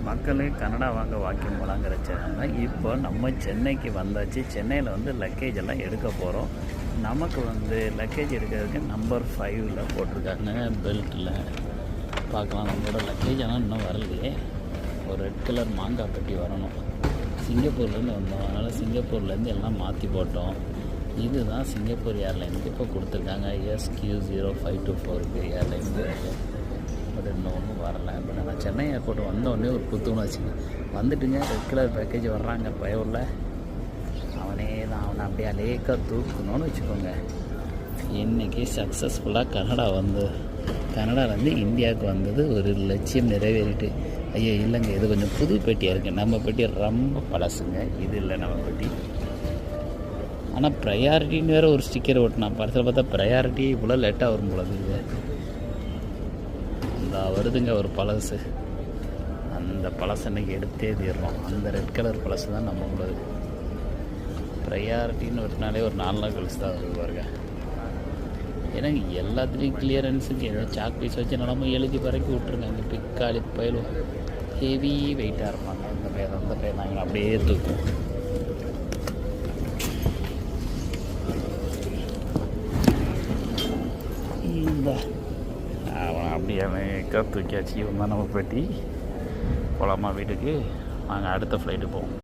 மக்களே கனடா வாங்க walking போகலாங்கிற channel. இப்போ நம்ம சென்னைக்கு வந்தாச்சு. சென்னையில் வந்து லக்கேஜ் எல்லாம் எடுக்க போகிறோம். நமக்கு வந்து லக்கேஜ் எடுக்கிறதுக்கு நம்பர் 5ல் போட்டிருக்காங்க பெல்ட்டில். பார்க்கலாம். நம்மளோட லக்கேஜ் ஆனால் இன்னும் வரலையே. ஒரு ரெட் கலர் மாங்காய் பெட்டி வரணும். சிங்கப்பூர்லேருந்து வந்தோம், அதனால் சிங்கப்பூர்லேருந்து எல்லாம் மாற்றி போட்டோம். இதுதான் சிங்கப்பூர் ஏர்லைனுக்கு இப்போ கொடுத்துருக்காங்க. SQ0524 ஏர்லைனுக்கு. பட் இன்னும் ஒன்றும் வரல. பட் ஆனால் சென்னை ஏர்போர்ட் வந்தோடனே ஒரு புத்துணர்ச்சி வந்துட்டுங்க. ரெட் கலர் பேக்கேஜ் வர்றாங்க பயவில். அவனே தான் அவனை அப்படியே அலேக்காக தூக்கணும்னு வச்சுக்கோங்க. இன்றைக்கி சக்ஸஸ்ஃபுல்லாக கனடாலேருந்து இந்தியாவுக்கு வந்தது ஒரு லட்சியம் நிறைவேறிட்டு. ஐயோ இல்லைங்க, இது கொஞ்சம் புது பெட்டியாக இருக்குது. நம்ம பெட்டி ரொம்ப பழசுங்க. இது இல்லை நம்ம பெட்டி. ஆனால் ப்ரையாரிட்டின்னு வேறு ஒரு ஸ்டிக்கர் ஓட்டினா படத்தில் பார்த்தா ப்ரையாரிட்டி இவ்வளோ லேட்டாக வரும் போல இருக்குது. அந்த வருதுங்க ஒரு பழசு. அந்த பழசு அன்றைக்கி எடுத்தே தீர்றோம். அந்த ரெட் கலர் பழசு தான் நம்ம உள்ளது. ப்ரையாரிட்டின்னு ஒட்டினாலே ஒரு 4 நாள் கழிச்சு தான் வருது பாருங்க. ஏன்னா எல்லாத்துலேயும் கிளியரன்ஸுக்கு ஏதோ சாக் பீஸ் வச்சு நிலம எழுதி பறக்கி விட்ருங்க. பிக்காளி பயிலும் ஹெவி வெயிட்டாக இருப்பாங்க. அந்த பையன் நாங்கள் அப்படியே தூக்கும். அவன் அப்படியே தூக்கியாச்சு. இவன் தான் நம்ம பெட்டி. போகலாமா வீட்டுக்கு? நாங்கள் அடுத்த ஃப்ளைட்டு போவோம்.